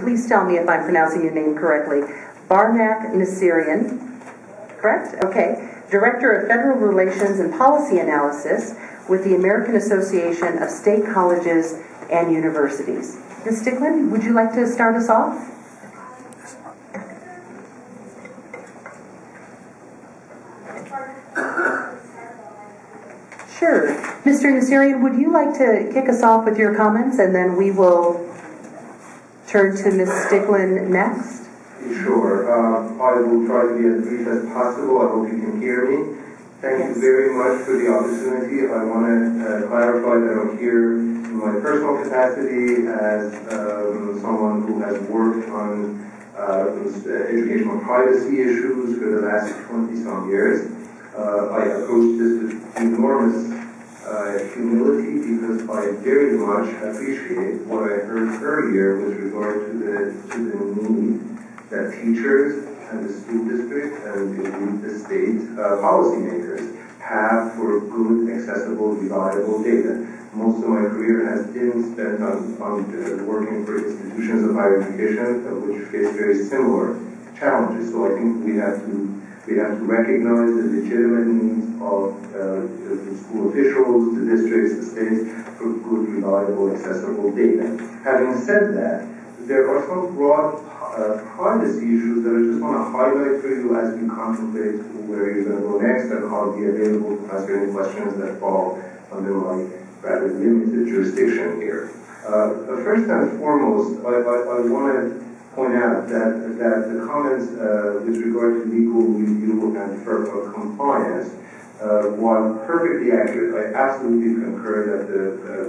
Please tell me if I'm pronouncing your name correctly. Barmak Nassirian, correct? Okay. Director of Federal Relations and Policy Analysis with the American Association of State Colleges and Universities. Ms. Sticklin, would you like to start us off? Sure. Mr. Nassirian, would you like to kick us off with your comments, and then we will turn to Ms. Sticklin next? Sure. I will try to be as brief as possible. I hope you can hear me. Thank you very much for the opportunity. I want to clarify that I'm here in my personal capacity as someone who has worked on educational privacy issues for the last 20-some years. I approach this with enormous humility because I very much appreciate what I heard earlier with regard to the need that teachers and the school district and the state policymakers have for good, accessible, reliable data. Most of my career has been spent on working for institutions of higher education which face very similar challenges. So I think we have to recognize the legitimate needs of the school officials, the districts, the states for good, reliable, accessible data. Having said that, there are some broad privacy issues that I just want to highlight for you as you contemplate where you're going to go next, and I'll be available to answer any questions that fall under my rather limited jurisdiction here. First and foremost, I want to point out that the comments with regard to legal review and FERPA compliance, while perfectly accurate, I absolutely concur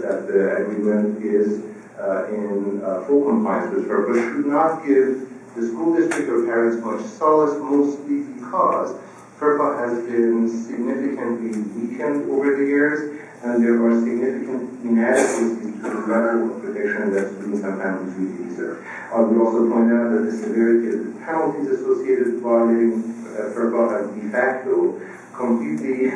that the agreement is in full compliance with FERPA, should not give the school district or parents much solace, mostly because FERPA has been significantly weakened over the years, and there are significant inadequacies to the level of protection that students and families really deserve. I would also point out that the severity of the penalties associated with violating FERPA have de facto completely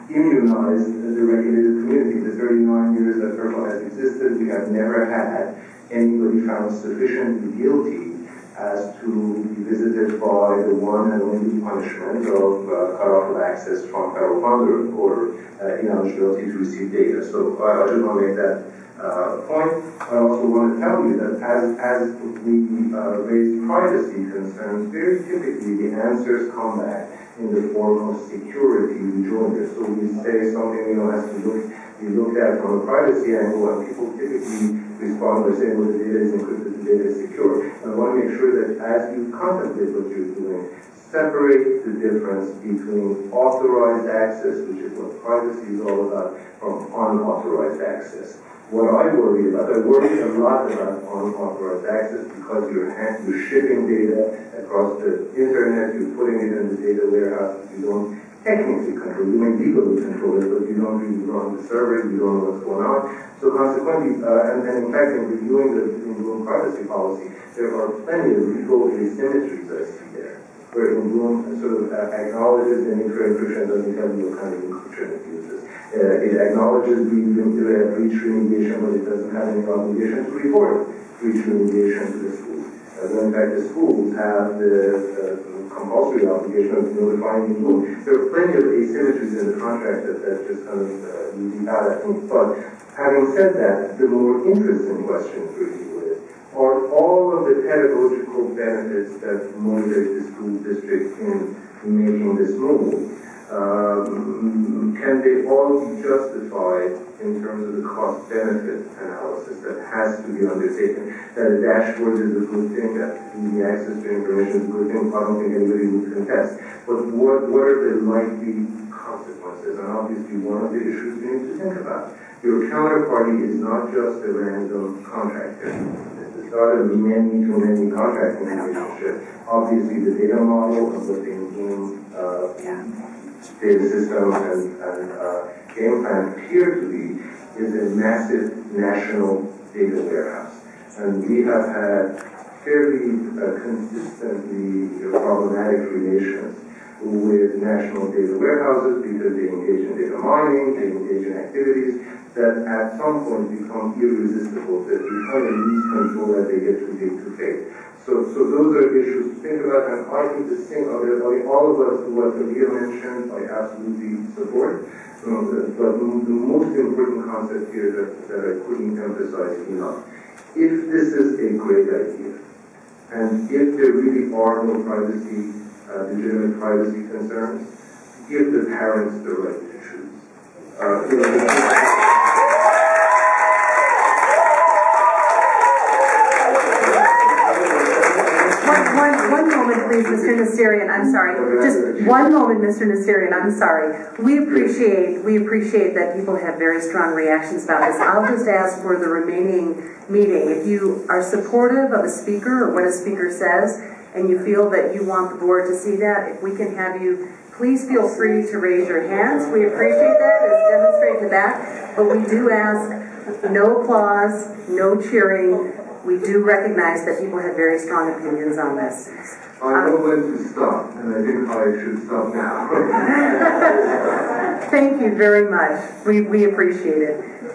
immunized the regulated community. The 39 years that FERPA has existed, we have never had anybody found sufficiently guilty as to be visited by the one and only punishment of cutoff of access from federal funds or ineligibility to receive data. So I just want to make that point. I also want to tell you that as we raise privacy concerns, very typically the answers come back in the form of security rejoinders. So we say something has to be looked at from a privacy angle, and people typically respond by saying, well, the data is encrypted, the data is secure. And I want to make sure that as you contemplate what you're doing, separate the difference between authorized access, which is what privacy is all about, from unauthorized access. What I worry about, I worry a lot about unauthorized access because you're shipping data across the internet, you're putting it in the data warehouse, you don't technically control, you may legally control it, but you don't really run the server, you don't know what's going on. So consequently, and in fact, in reviewing the inBloom privacy policy, there are plenty of legal asymmetries I see there, where inBloom sort of acknowledges the nature of encryption, doesn't tell you what kind of encryption it uses. It acknowledges breach remediation, but it doesn't have any obligation to report breach remediation to the school. When in fact the schools have the compulsory obligation of notifying inBloom. There are plenty of asymmetries in the contract that just kind of leave out, I think. But having said that, the more interesting question for you is, are all of the pedagogical benefits that motivate the school district in making this move, can they all be justified in terms of the cost-benefit analysis that has to be undertaken? That a dashboard is a good thing, that easy access to information is a good thing, I don't think anybody would contest. But what are the likely consequences? And obviously one of the issues we need to think about. Your counterparty is not just a random contractor. This is not a many-to-many contracting relationship. Obviously the data model of what the inBloom data system and game plan appear to be is a massive national data warehouse. And we have had fairly consistently problematic relations with national data warehouses because they engage in data mining, they engage in activities that at some point become irresistible, that become a lose control as they get too big to fail. So those are issues to think about, and I think the same, all of us, what Leah mentioned, I absolutely support. But the most important concept here that I couldn't emphasize enough, if this is a great idea, and if there really are no privacy, legitimate privacy concerns, give the parents the right to choose. One moment, please, Mr. Nassirian. I'm sorry. Just one moment, Mr. Nassirian. I'm sorry. We appreciate that people have very strong reactions about this. I'll just ask for the remaining meeting. If you are supportive of a speaker or what a speaker says, and you feel that you want the board to see that, if we can have you, please feel free to raise your hands. We appreciate that, as demonstrated that. But we do ask no applause, no cheering. We do recognize that people have very strong opinions on this. I know when to stop, and I think I should stop now. Thank you very much. We appreciate it.